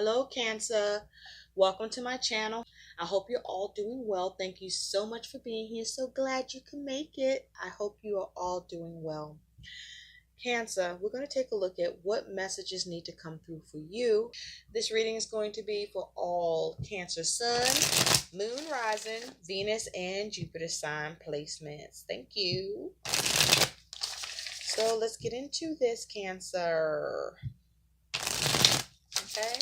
Hello, Cancer. Welcome to my channel. I hope you're all doing well. Thank you so much for being here. So glad you can make it. I hope you are all doing well. Cancer, we're going to take a look at what messages need to come through for you. This reading is going to be for all Cancer Sun, Moon, Rising, Venus, and Jupiter sign placements. Thank you. So let's get into this, Cancer. Okay.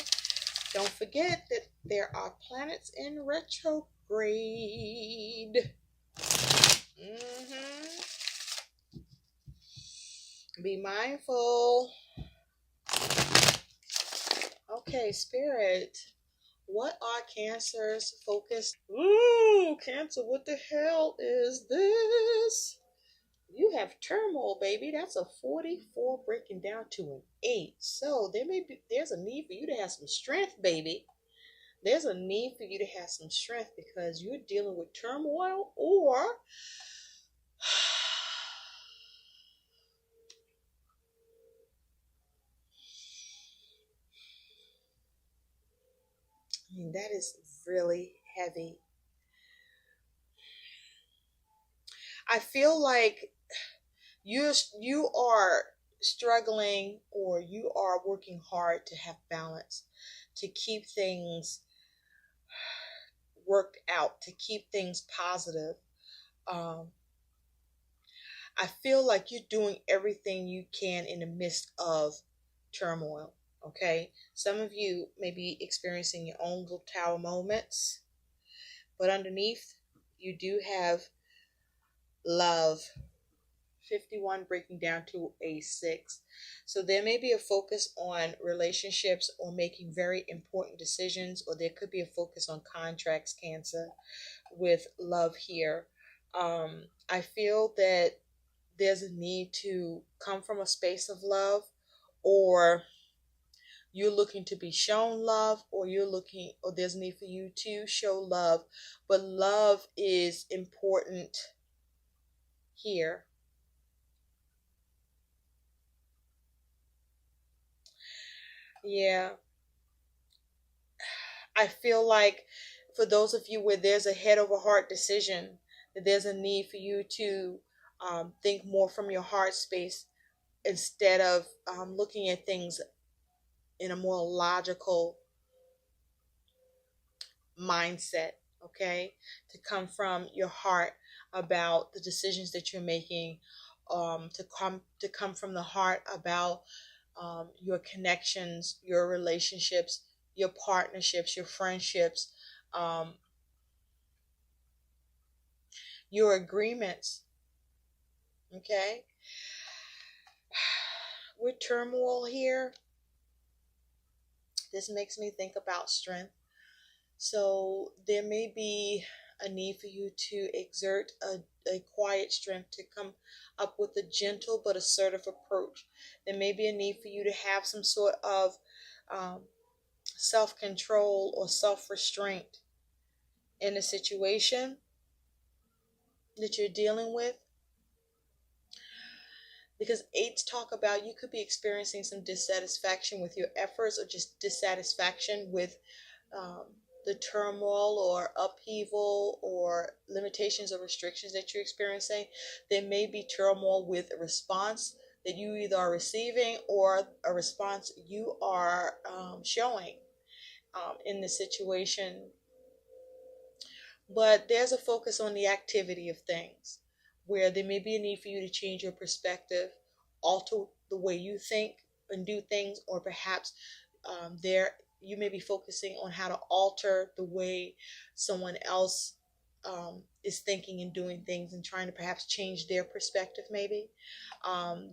Don't forget that there are planets in retrograde. Be mindful. Okay, Spirit. What are Cancer's focus? Ooh, Cancer, what the hell is this? You have turmoil, baby. That's a 44 breaking down to an 8. So there's a need for you to have some strength, baby. There's a need for you to have some strength because you're dealing with turmoil, or that is really heavy. I feel like you are struggling, or you are working hard to have balance, to keep things worked out, to keep things positive. I feel like you're doing everything you can in the midst of turmoil. Okay, some of you may be experiencing your own little tower moments, but underneath you do have love. 51 breaking down to a 6. So there may be a focus on relationships or making very important decisions, or there could be a focus on contracts, Cancer, with love here. I feel that there's a need to come from a space of love, or you're looking to be shown love, or there's a need for you to show love, but love is important here. Yeah. I feel like for those of you where there's a head over heart decision, that there's a need for you to think more from your heart space instead of looking at things in a more logical mindset. Okay, to come from your heart about the decisions that you're making, to come from the heart about your connections, your relationships, your partnerships, your friendships, your agreements. Okay, with turmoil here, this makes me think about strength. So there may be a need for you to exert a quiet strength to come up with a gentle but assertive approach. There may be a need for you to have some sort of self-control or self-restraint in a situation that you're dealing with. Because eights talk about you could be experiencing some dissatisfaction with your efforts, or just dissatisfaction with the turmoil or upheaval or limitations or restrictions that you're experiencing. There may be turmoil with a response that you either are receiving or a response you are showing in the situation. But there's a focus on the activity of things, where there may be a need for you to change your perspective, alter the way you think and do things, or perhaps you may be focusing on how to alter the way someone else is thinking and doing things, and trying to perhaps change their perspective. Maybe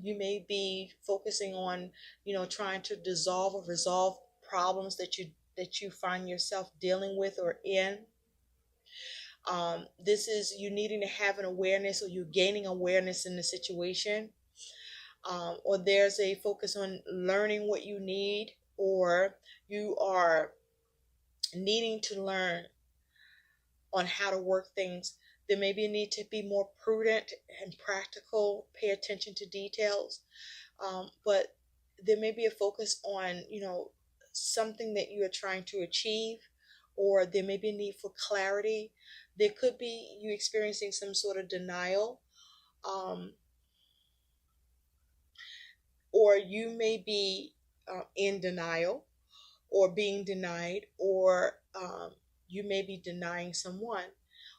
you may be focusing on trying to dissolve or resolve problems that you find yourself dealing with or in. This is you needing to have an awareness, or you're gaining awareness in the situation, or there's a focus on learning what you need, or you are needing to learn on how to work things. There may be a need to be more prudent and practical, pay attention to details, but there may be a focus on something that you are trying to achieve, or there may be a need for clarity. There could be you experiencing some sort of denial, um, or you may be in denial or being denied, or you may be denying someone,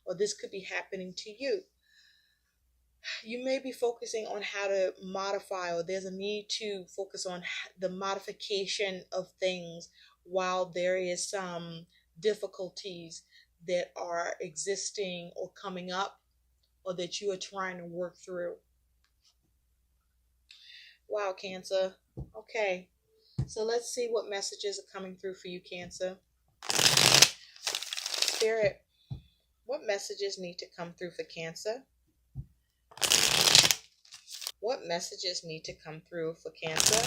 or this could be happening to you. You may be focusing on how to modify, or there's a need to focus on the modification of things while there is some difficulties that are existing or coming up, or that you are trying to work through. Wow, Cancer. Okay, so let's see what messages are coming through for you, Cancer. Spirit, what messages need to come through for Cancer? What messages need to come through for Cancer?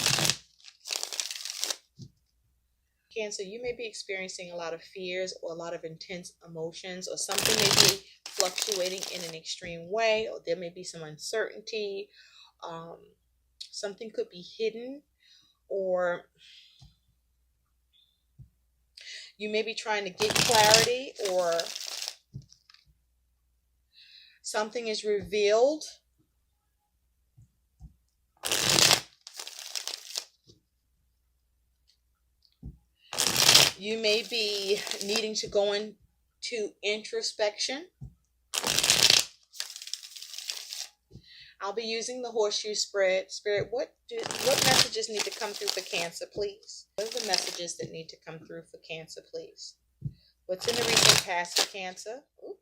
Cancer, you may be experiencing a lot of fears or a lot of intense emotions, or something may be fluctuating in an extreme way, or there may be some uncertainty. Um, Something could be hidden, or you may be trying to get clarity, or something is revealed. You may be needing to go into introspection. I'll be using the horseshoe spread. Spirit, what messages need to come through for Cancer, please? What are the messages that need to come through for Cancer, please? What's in the recent past for Cancer? Ooh.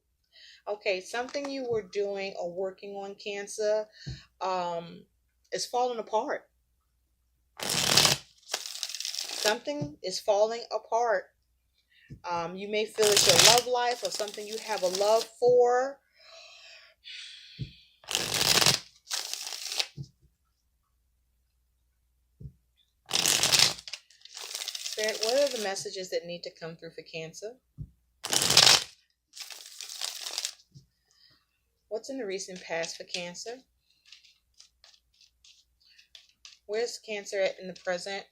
Okay, something you were doing or working on, Cancer, is falling apart. Something is falling apart. You may feel it's your love life, or something you have a love for. Spirit, what are the messages that need to come through for Cancer? What's in the recent past for Cancer? Where's Cancer at in the present?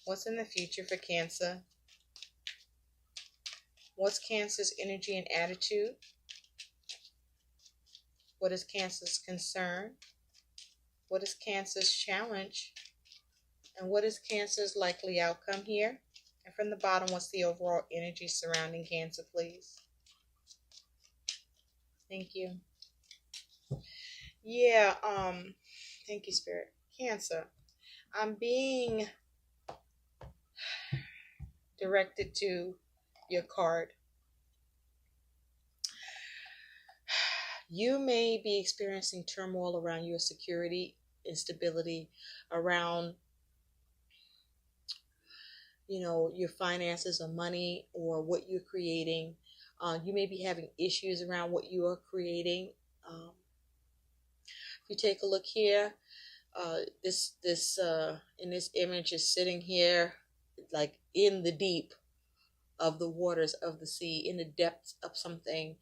What's in the future for Cancer? What's Cancer's energy and attitude? What is Cancer's concern? What is Cancer's challenge? And what is Cancer's likely outcome here? And from the bottom, what's the overall energy surrounding Cancer, please? Thank you. Yeah, thank you, Spirit. Cancer, I'm being directed to your card. You may be experiencing turmoil around your security, instability, around your finances or money or what you're creating. You may be having issues around what you are creating. If you take a look here, this in this image is sitting here like in the deep of the waters of the sea, in the depths of something,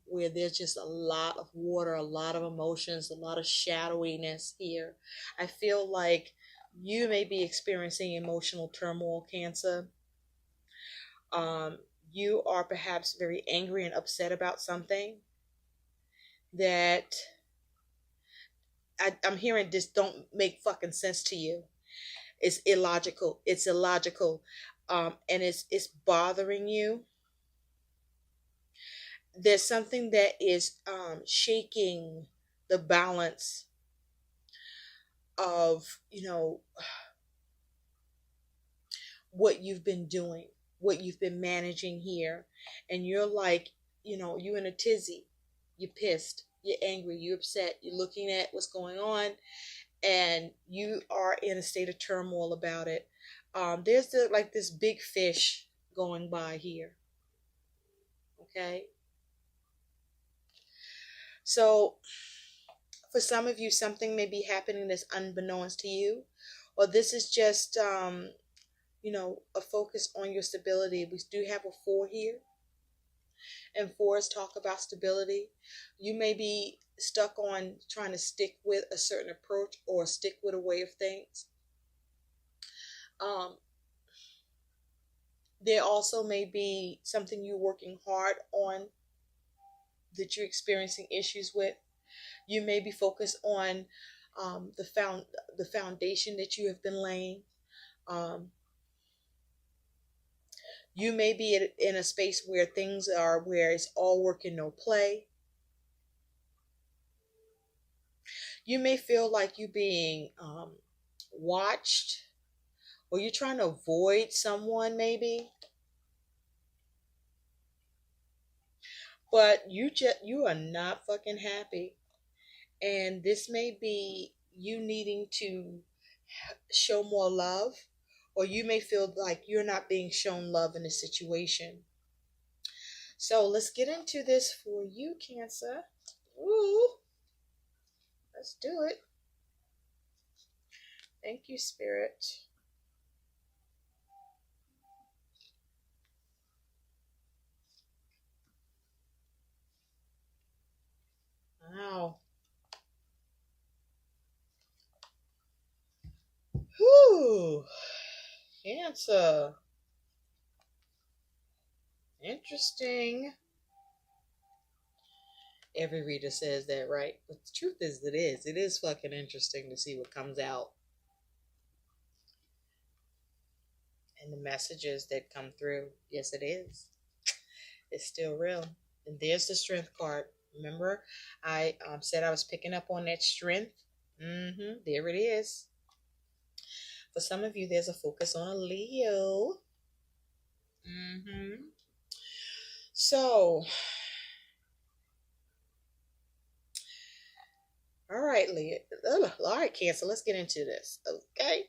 where there's just a lot of water, a lot of emotions, a lot of shadowiness here. I feel like you may be experiencing emotional turmoil, Cancer. You are perhaps very angry and upset about something that I'm hearing this don't make fucking sense to you. It's illogical. It's illogical. And it's bothering you. There's something that is shaking the balance of what you've been doing, what you've been managing here, and you're like, you in a tizzy, you're pissed, you're angry, you're upset, you're looking at what's going on, and you are in a state of turmoil about it. There's like this big fish going by here. Okay, so for some of you, something may be happening that's unbeknownst to you, or this is just a focus on your stability. We do have a 4 here, and 4s talk about stability. You may be stuck on trying to stick with a certain approach or stick with a way of things. Um, there also may be something you're working hard on that you're experiencing issues with. You may be focused on the foundation that you have been laying. Um, you may be in a space where things are where it's all work and no play. You may feel like you're being watched, or you're trying to avoid someone maybe, but you are not fucking happy. And this may be you needing to show more love, or you may feel like you're not being shown love in a situation. So let's get into this for you, Cancer. Ooh, let's do it. Thank you, Spirit. Wow. Whew. Cancer. Interesting. Every reader says that, right? But the truth is, it is. It is fucking interesting to see what comes out and the messages that come through. Yes, it is. It's still real. And there's the strength card. Remember, I said I was picking up on that strength. There it is. For some of you, there's a focus on a Leo. So, all right, Leo. All right, Cancer. Let's get into this. Okay.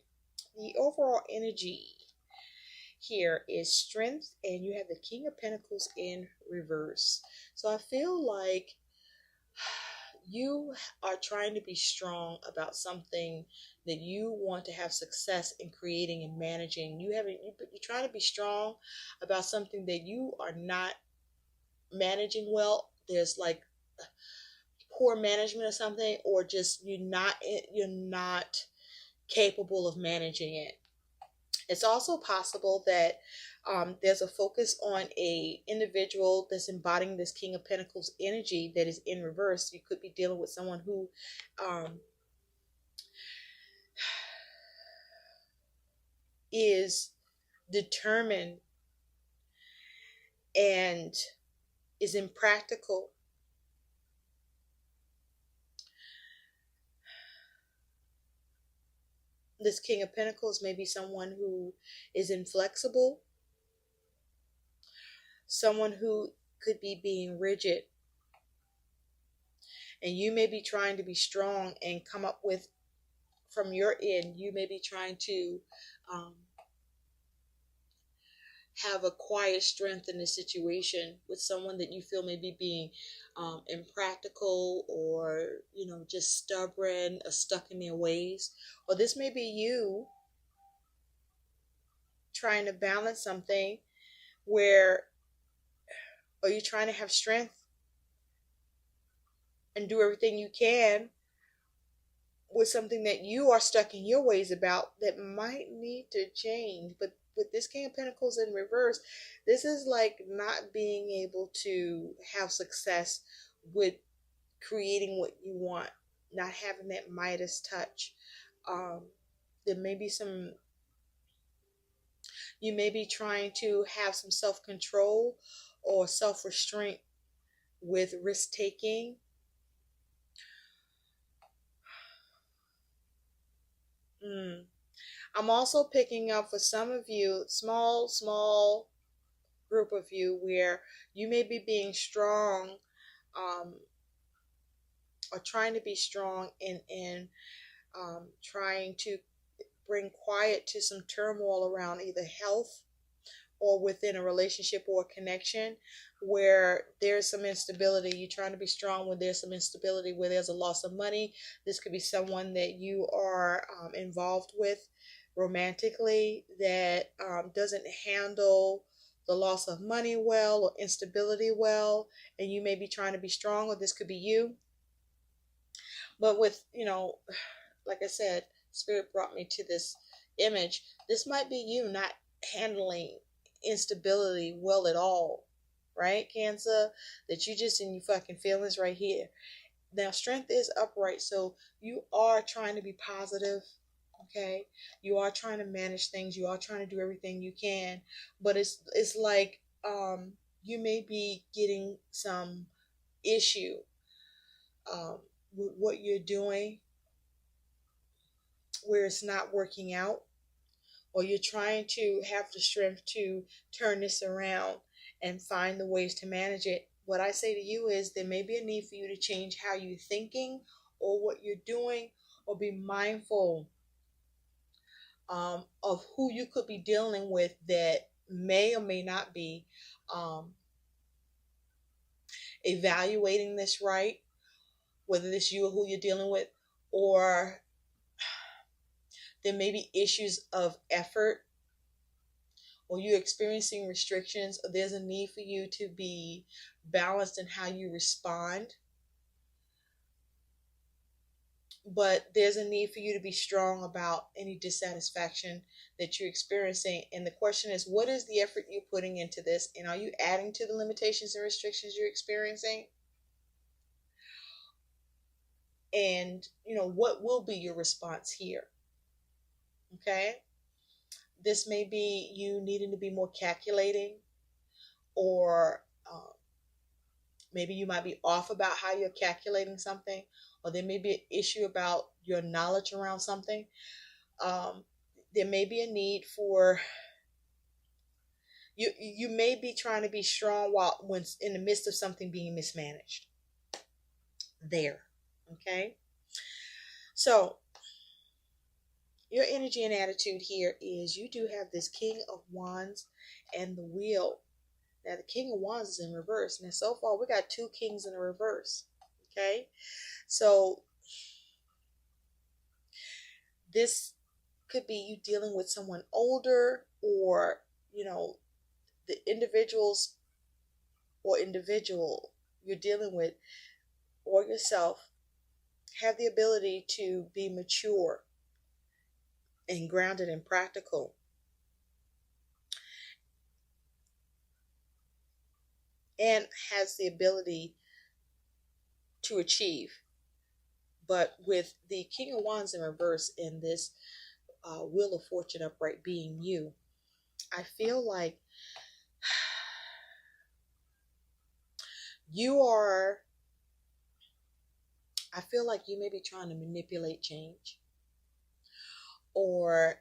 The overall energy here is strength, and you have the King of Pentacles in reverse. So I feel like you are trying to be strong about something that you want to have success in creating and managing. You're trying to be strong about something that you are not managing well. There's like poor management or something, or just you're not capable of managing it. It's also possible that there's a focus on a individual that's embodying this King of Pentacles energy that is in reverse. You could be dealing with someone who is determined and is impractical. This King of Pentacles may be someone who is inflexible, someone who could be being rigid, and you may be trying to be strong and come up with, from your end, you may be trying to have a quiet strength in this situation with someone that you feel may be being impractical, or just stubborn or stuck in their ways. Or this may be you trying to balance something where, or you're trying to have strength and do everything you can with something that you are stuck in your ways about that might need to change. But with this King of Pentacles in reverse, this is like not being able to have success with creating what you want, not having that Midas touch. There may be you may be trying to have some self-control or self-restraint with risk-taking. I'm also picking up for some of you, small group of you, where you may be being strong, or trying to be strong and trying to bring quiet to some turmoil around either health or within a relationship or a connection where there's some instability. You're trying to be strong when there's some instability, where there's a loss of money. This could be someone that you are involved with romantically that doesn't handle the loss of money well, or instability well, and you may be trying to be strong, or this could be you. But with, like I said, Spirit brought me to this image, this might be you not handling instability well at all, right, Cancer? That you just in your fucking feelings right here. Now, strength is upright, so you are trying to be positive, okay? You are trying to manage things. You are trying to do everything you can, but it's like you may be getting some issue with what you're doing where it's not working out, or you're trying to have the strength to turn this around and find the ways to manage it. What I say to you is there may be a need for you to change how you're thinking or what you're doing, or be mindful of who you could be dealing with that may or may not be um, evaluating this right, whether it's you or who you're dealing with, or there may be issues of effort, or you're experiencing restrictions, or there's a need for you to be balanced in how you respond. But there's a need for you to be strong about any dissatisfaction that you're experiencing. And the question is, what is the effort you're putting into this? And are you adding to the limitations and restrictions you're experiencing? And, what will be your response here? Okay? This may be you needing to be more calculating, or maybe you might be off about how you're calculating something, or there may be an issue about your knowledge around something. There may be a need for you. You may be trying to be strong when in the midst of something being mismanaged. There, okay. So your energy and attitude here is you do have this King of Wands and the Wheel. Now the King of Wands is in reverse. Now so far we got two kings in the reverse. Okay, so this could be you dealing with someone older, or the individuals or individual you're dealing with, or yourself, have the ability to be mature and grounded and practical, and has the ability to achieve. But with the King of Wands in reverse in this Wheel of Fortune upright being you, I feel like you may be trying to manipulate change, or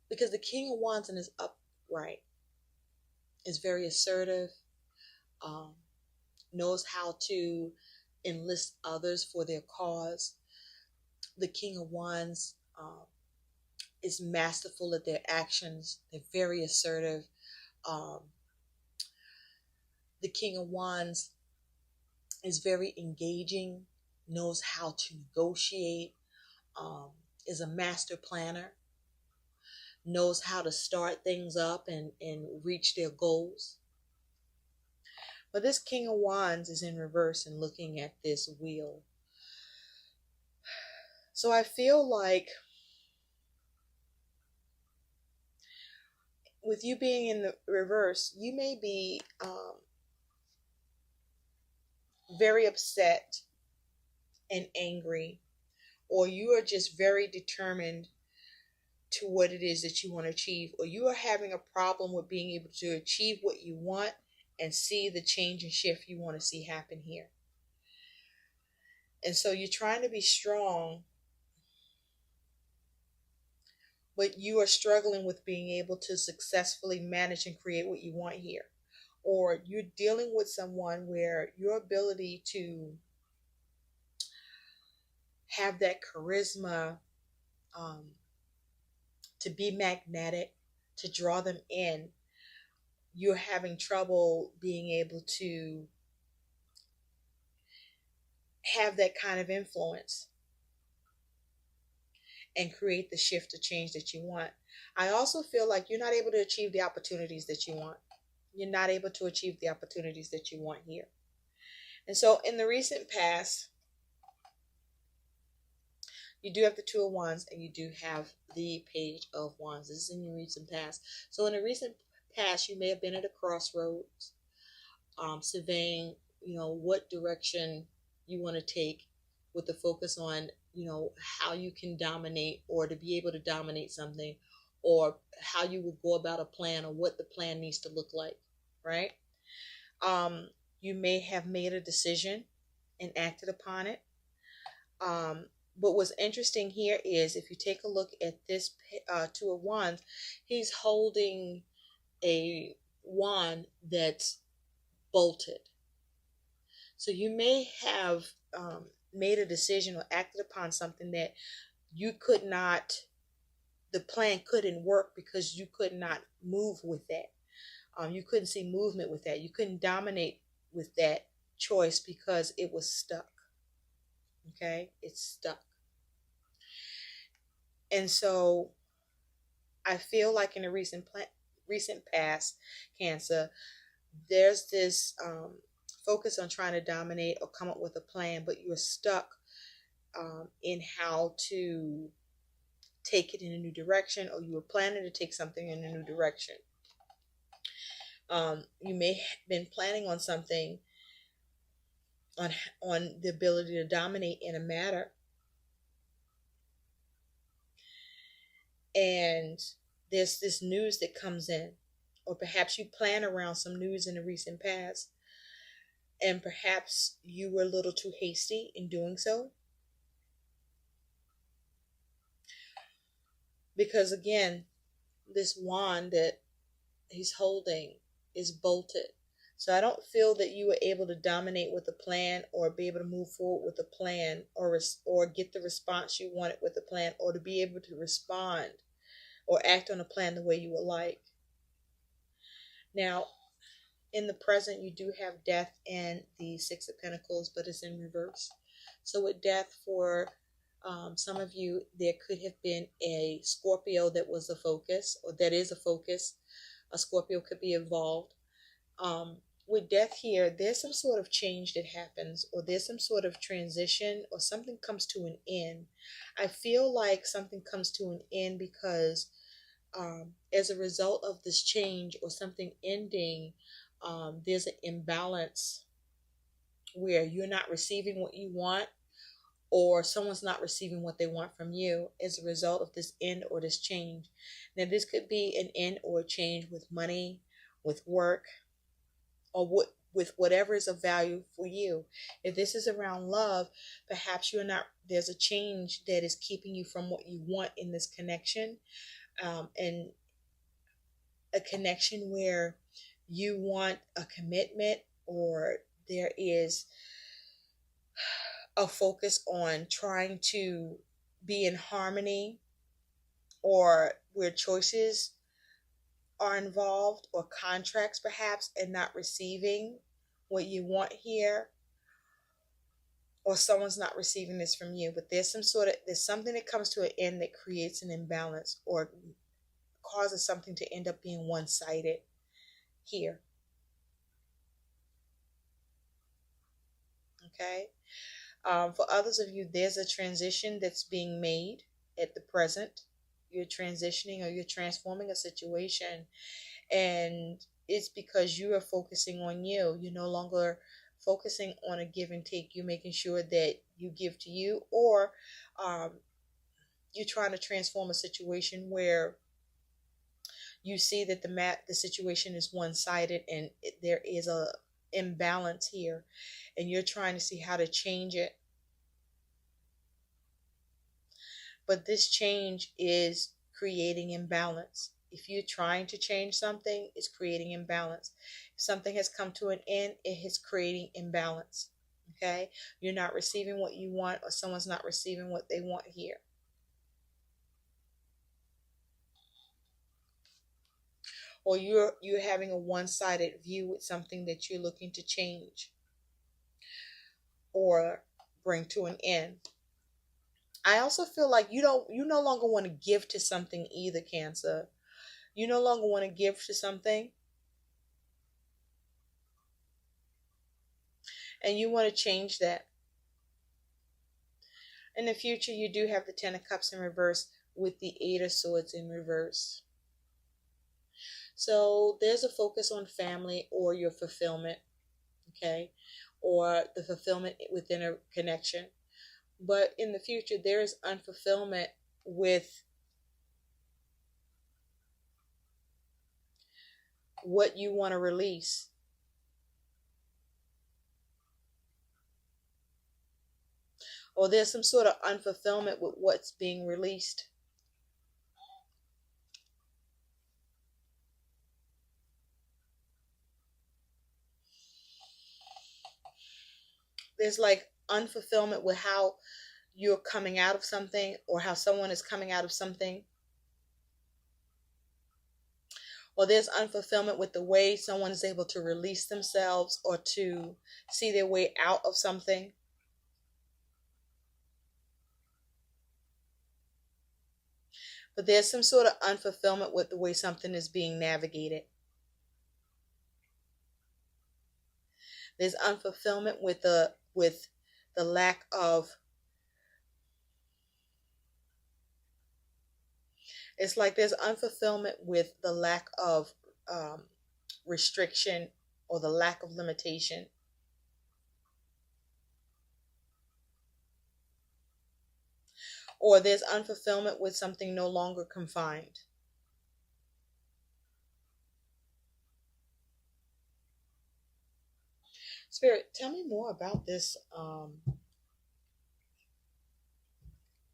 because the King of Wands in his upright is very assertive, knows how to enlist others for their cause. The King of Wands is masterful at their actions. They're very assertive. The King of Wands is very engaging, knows how to negotiate, is a master planner, knows how to start things up and reach their goals. But this King of Wands is in reverse and looking at this wheel. So I feel like with you being in the reverse, you may be very upset and angry, or you are just very determined to what it is that you want to achieve, or you are having a problem with being able to achieve what you want and see the change and shift you want to see happen here. And so you're trying to be strong, but you are struggling with being able to successfully manage and create what you want here. Or you're dealing with someone where your ability to have that charisma, to be magnetic, to draw them in, you're having trouble being able to have that kind of influence and create the shift or change that you want. I also feel like you're not able to achieve the opportunities that you want. You're not able to achieve the opportunities that you want here. And so in the recent past, You do have the Two of Wands, and you do have the Page of Wands. This is in your recent past. So in the recent past, you may have been at a crossroads, surveying, what direction you want to take, with the focus on, how you can dominate, or to be able to dominate something, or how you would go about a plan, or what the plan needs to look like, right? You may have made a decision and acted upon it. But what's interesting here is, if you take a look at this Two of Wands, he's holding a wand that's bolted. So you may have made a decision or acted upon something that you could not, the plan couldn't work because you could not move with that. You couldn't see movement with that. You couldn't dominate with that choice because it was stuck. Okay? It's stuck. And so I feel like in the recent past, Cancer, there's this focus on trying to dominate or come up with a plan, but you're stuck in how to take it in a new direction, or you were planning to take something in a new direction. You may have been planning on something, on the ability to dominate in a matter, and there's this news that comes in, or perhaps you plan around some news in the recent past, and perhaps you were a little too hasty in doing so. Because again, this wand that he's holding is bolted. So I don't feel that you were able to dominate with a plan, or be able to move forward with a plan, or get the response you wanted with a plan, or to be able to respond or act on a plan the way you would like. Now, in the present, you do have Death and the Six of Pentacles, but it's in reverse. So with Death, for some of you, there could have been a Scorpio that was a focus, or that is a focus. A Scorpio could be involved. With Death here, there's some sort of change that happens, or there's some sort of transition, or something comes to an end. I feel like something comes to an end because as a result of this change or something ending, there's an imbalance where you're not receiving what you want, or someone's not receiving what they want from you as a result of this end or this change. Now, this could be an end or a change with money, with work, or with whatever is of value for you. If this is around love, perhaps there's a change that is keeping you from what you want in this connection, and a connection where you want a commitment, or there is a focus on trying to be in harmony, or where choices are involved, or contracts perhaps, and not receiving what you want here, or someone's not receiving this from you. But there's something that comes to an end that creates an imbalance, or causes something to end up being one-sided here. Okay? For others of you, there's a transition that's being made at the present. You're transitioning, or you're transforming a situation, and it's because you are focusing on you. You're no longer focusing on a give and take. You're making sure that you give to you, or you're trying to transform a situation where you see that the situation is one-sided, and there is a imbalance here, and you're trying to see how to change it. But this change is creating imbalance. If you're trying to change something, it's creating imbalance. If something has come to an end, it is creating imbalance. Okay? You're not receiving what you want, or someone's not receiving what they want here. Or you're having a one-sided view with something that you're looking to change or bring to an end. I also feel like you no longer want to give to something either, Cancer. You no longer want to give to something, and you want to change that. In the future, you do have the Ten of Cups in reverse with the Eight of Swords in reverse. So there's a focus on family or your fulfillment, okay, or the fulfillment within a connection. But in the future, there is unfulfillment with what you want to release. Or there's some sort of unfulfillment with what's being released. There's like unfulfillment with how you're coming out of something or how someone is coming out of something. Or there's unfulfillment with the way someone is able to release themselves or to see their way out of something. But there's some sort of unfulfillment with the way something is being navigated. There's unfulfillment with the lack of, it's like there's unfulfillment with the lack of restriction or the lack of limitation. Or there's unfulfillment with something no longer confined. Spirit, tell me more about this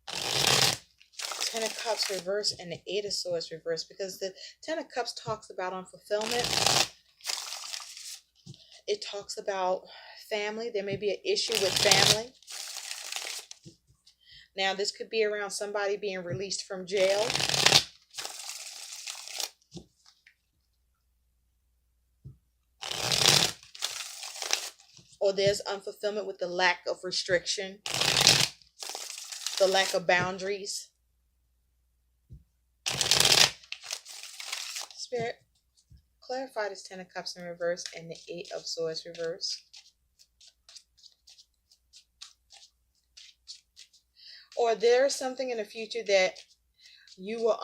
Ten of Cups reverse and the Eight of Swords reverse, because the Ten of Cups talks about unfulfillment. It talks about family. There may be an issue with family. Now, this could be around somebody being released from jail. Or there's unfulfillment with the lack of restriction, the lack of boundaries. Spirit, clarify this Ten of Cups in reverse and the Eight of Swords reverse. Or there's something in the future that you are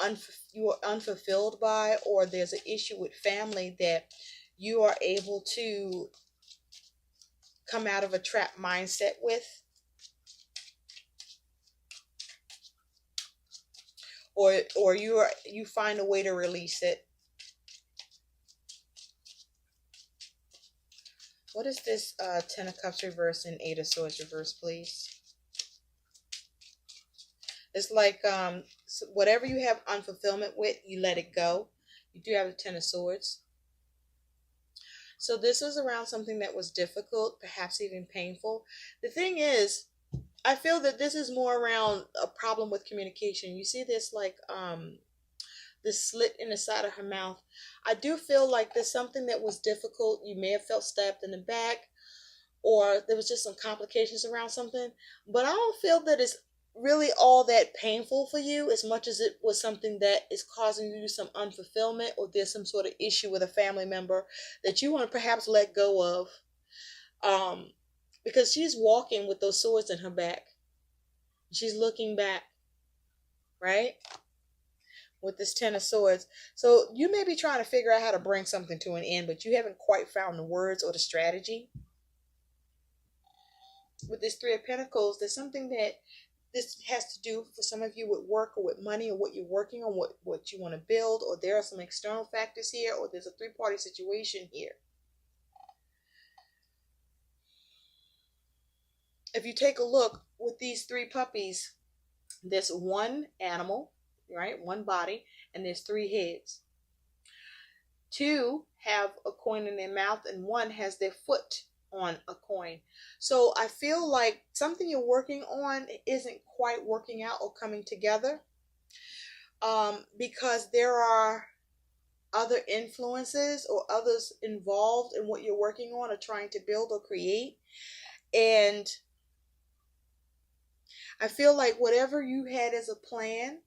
unfulfilled by, or there's an issue with family that you are able to come out of a trap mindset with. Or you find a way to release it. What is this Ten of Cups reverse and Eight of Swords reverse, please? It's like whatever you have unfulfillment with, you let it go. You do have the Ten of Swords. So this is around something that was difficult, perhaps even painful. The thing is, I feel that this is more around a problem with communication. You see this like this slit in the side of her mouth. I do feel like there's something that was difficult. You may have felt stabbed in the back, or there was just some complications around something. But I don't feel that it's really all that painful for you as much as it was something that is causing you some unfulfillment, or there's some sort of issue with a family member that you want to perhaps let go of. Because she's walking with those swords in her back. She's looking back, right? With this Ten of Swords. So you may be trying to figure out how to bring something to an end, but you haven't quite found the words or the strategy. With this Three of Pentacles, there's something that this has to do for some of you with work or with money or what you're working on, what you want to build, or there are some external factors here, or there's a three-party situation here. If you take a look with these three puppies, there's one animal, right? One body, and there's three heads. Two have a coin in their mouth, and one has their foot on a coin. So I feel like something you're working on isn't quite working out or coming together, because there are other influences or others involved in what you're working on or trying to build or create. And I feel like whatever you had as a plan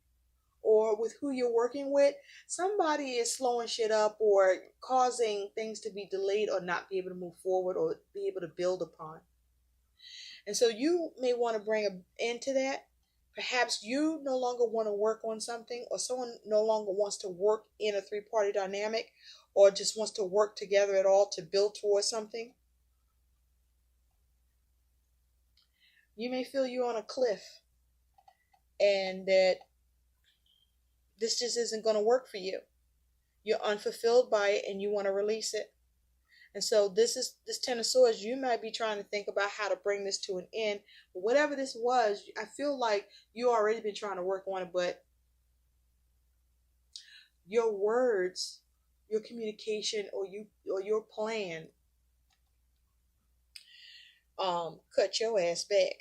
or with who you're working with, somebody is slowing shit up or causing things to be delayed or not be able to move forward or be able to build upon. And so you may want to bring an end to that. Perhaps you no longer want to work on something, or someone no longer wants to work in a three-party dynamic, or just wants to work together at all to build towards something. You may feel you're on a cliff and that this just isn't going to work for you. You're unfulfilled by it and you want to release it. And so this Ten of Swords, you might be trying to think about how to bring this to an end. But whatever this was, I feel like you already been trying to work on it, but your words, your communication, or your plan cut your ass back.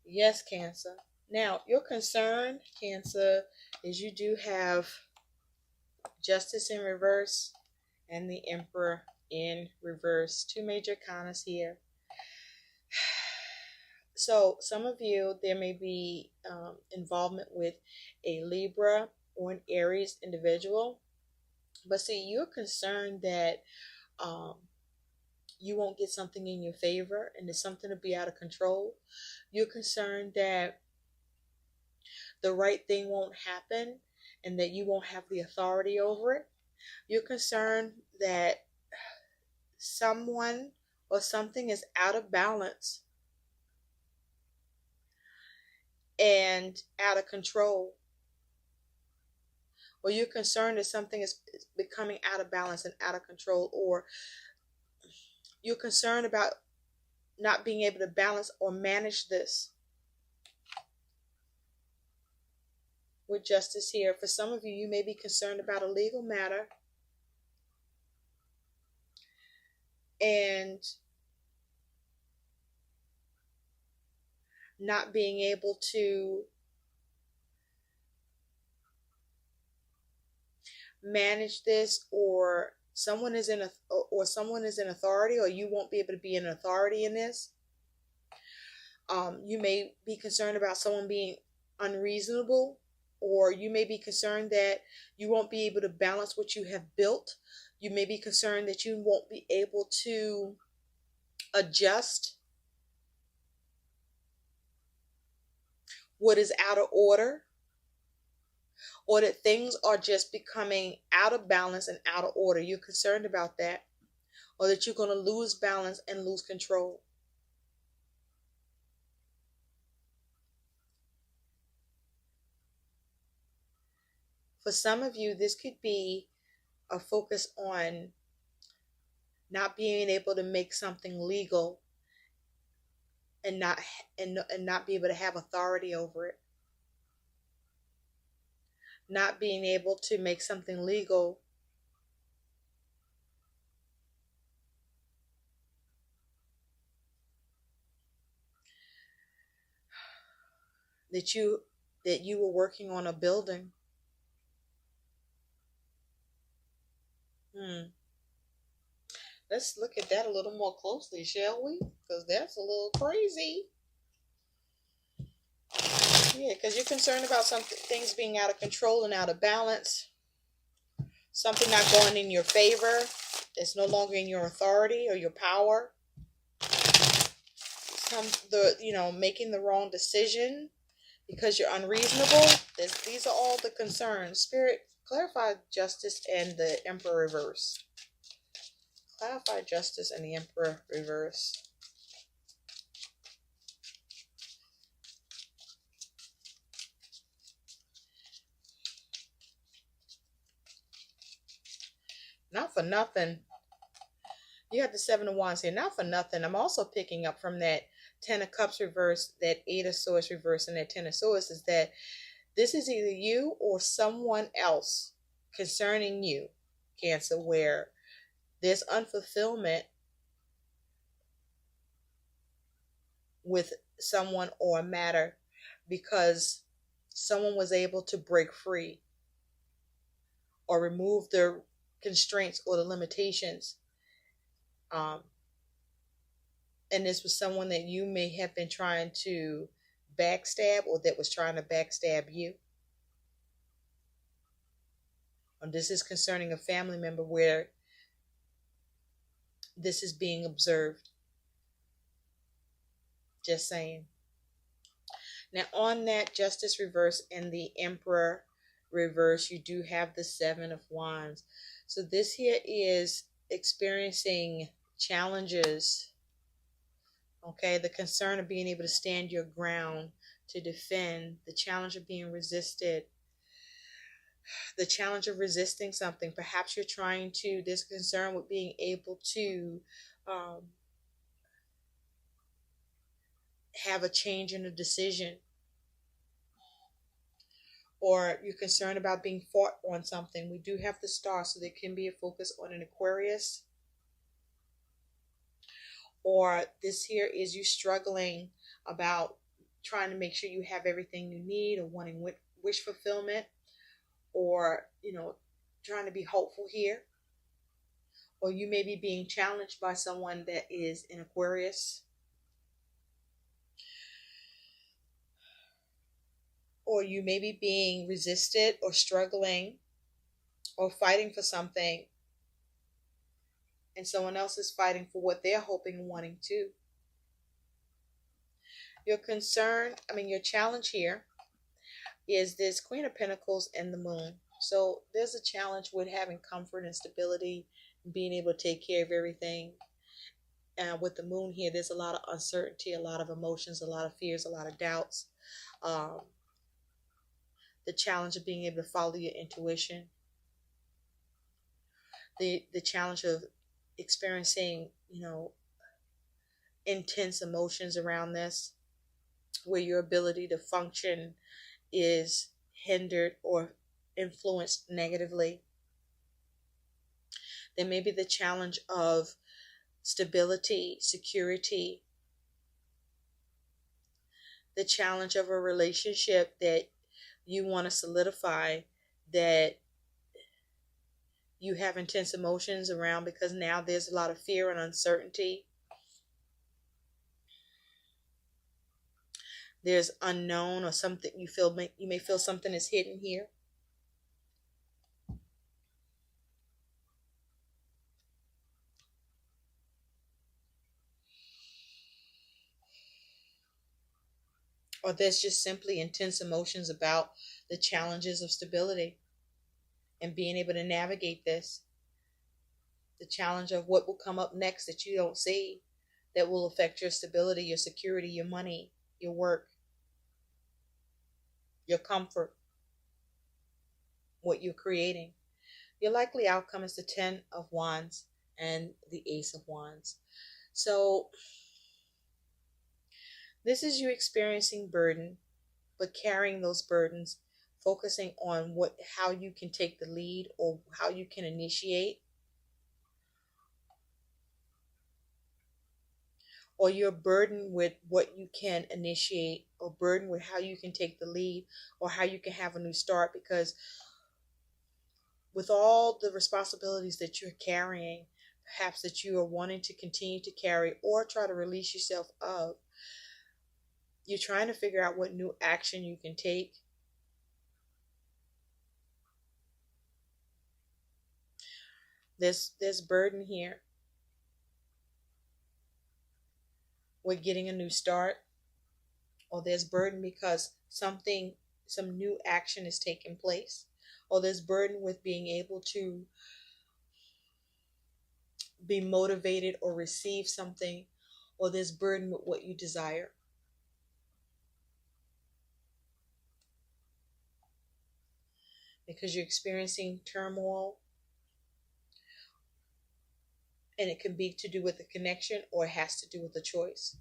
Yes, Cancer. Now, your concern, Cancer, is you do have Justice in reverse and the Emperor in reverse. Two major kanas here. So some of you, there may be involvement with a Libra or an Aries individual. But see, you're concerned that you won't get something in your favor and there's something to be out of control. You're concerned that the right thing won't happen and that you won't have the authority over it. You're concerned that someone or something is out of balance and out of control. Or you're concerned that something is becoming out of balance and out of control. Or you're concerned about not being able to balance or manage this. With Justice here, for some of you, you may be concerned about a legal matter. And not being able to manage this, or someone is in authority, or you won't be able to be an authority in this. You may be concerned about someone being unreasonable, or you may be concerned that you won't be able to balance what you have built. You may be concerned that you won't be able to adjust what is out of order, or that things are just becoming out of balance and out of order. You're concerned about that, or that you're going to lose balance and lose control. For some of you, this could be a focus on not being able to make something legal and not be able to have authority over it. Not being able to make something legal that you were working on a building. Let's look at that a little more closely, shall we? Because that's a little crazy. Yeah, because you're concerned about things being out of control and out of balance. Something not going in your favor. It's no longer in your authority or your power. Making the wrong decision because you're unreasonable. These are all the concerns. Spirit, clarify Justice and the Emperor reverse. Clarify Justice and the Emperor reverse. Not for nothing. You have the Seven of Wands here. Not for nothing. I'm also picking up from that Ten of Cups reverse, that Eight of Swords reverse, and that Ten of Swords is that this is either you or someone else concerning you, Cancer, where there's unfulfillment with someone or a matter because someone was able to break free or remove the constraints or the limitations. And this was someone that you may have been trying to backstab, or that was trying to backstab you. this is concerning a family member where this is being observed. Just saying. Now, on that Justice reverse and the Emperor reverse, you do have the Seven of Wands. So this here is experiencing challenges. Okay, the concern of being able to stand your ground, to defend, the challenge of being resisted, the challenge of resisting something. Perhaps you're trying to, there's concern with being able to have a change in a decision, or you're concerned about being fought on something. We do have the Star, so there can be a focus on an Aquarius. Or this here is you struggling about trying to make sure you have everything you need, or wanting wish fulfillment, or trying to be hopeful here. Or you may be being challenged by someone that is in Aquarius. Or you may be being resisted or struggling or fighting for something, and someone else is fighting for what they're hoping and wanting too. Your challenge here is this Queen of Pentacles and the Moon. So there's a challenge with having comfort and stability and being able to take care of everything. With the Moon here, there's a lot of uncertainty, a lot of emotions, a lot of fears, a lot of doubts. The challenge of being able to follow your intuition. The challenge of experiencing, intense emotions around this, where your ability to function is hindered or influenced negatively. There may be the challenge of stability, security, the challenge of a relationship that you want to solidify, that you have intense emotions around, because now there's a lot of fear and uncertainty. There's unknown, or something you may feel something is hidden here. Or there's just simply intense emotions about the challenges of stability and being able to navigate this. The challenge of what will come up next that you don't see, that will affect your stability, your security, your money, your work, your comfort, what you're creating. Your likely outcome is the Ten of Wands and the Ace of Wands. So this is you experiencing burden, but carrying those burdens, focusing on how you can take the lead, or how you can initiate. Or you're burdened with what you can initiate, or burdened with how you can take the lead, or how you can have a new start. Because with all the responsibilities that you're carrying, perhaps that you are wanting to continue to carry or try to release yourself of, you're trying to figure out what new action you can take. There's burden here with getting a new start, or there's burden because some new action is taking place, or there's burden with being able to be motivated or receive something, or there's burden with what you desire. Because you're experiencing turmoil, and it can be to do with a connection, or it has to do with a choice.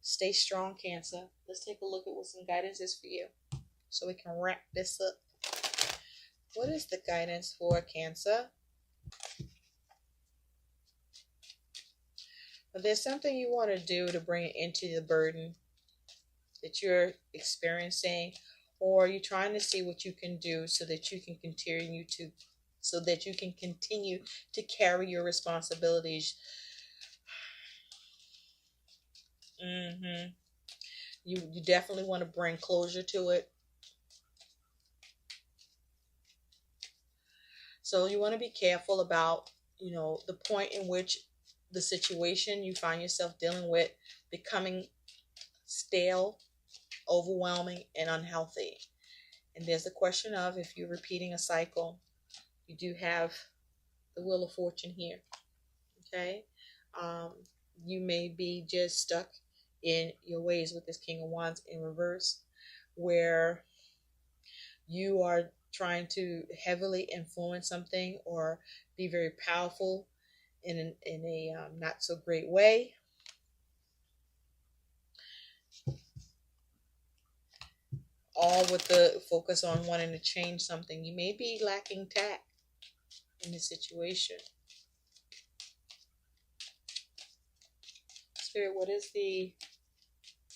Stay strong, Cancer. Let's take a look at what some guidance is for you, so we can wrap this up. What is the guidance for Cancer? Well, there's something you want to do to bring it into the burden that you're experiencing, or you're trying to see what you can do so that you can continue to carry your responsibilities. You definitely want to bring closure to it. So you want to be careful about, the point in which the situation you find yourself dealing with becoming stale, overwhelming, and unhealthy. And there's the question of if you're repeating a cycle. You do have the Wheel of Fortune here. Okay? Um, you may be just stuck in your ways with this King of Wands in reverse, where you are trying to heavily influence something or be very powerful in a not so great way. All with the focus on wanting to change something. You may be lacking tact in this situation. Spirit, what is the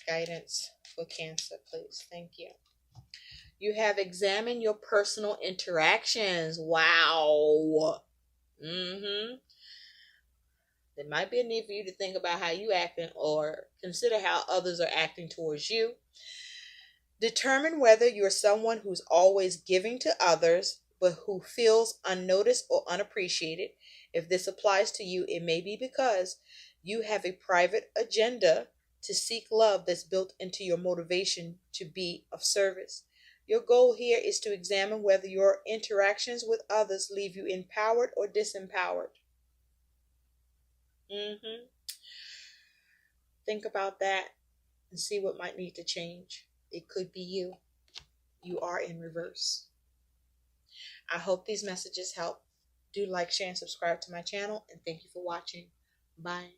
guidance for Cancer, please? Thank you. You have examined your personal interactions. Wow. There might be a need for you to think about how you acting or consider how others are acting towards you. Determine whether you're someone who's always giving to others but who feels unnoticed or unappreciated. If this applies to you, it may be because you have a private agenda to seek love that's built into your motivation to be of service. Your goal here is to examine whether your interactions with others leave you empowered or disempowered. Think about that and see what might need to change. It could be you. You are in reverse. I hope these messages help. Do like, share, and subscribe to my channel. And thank you for watching. Bye.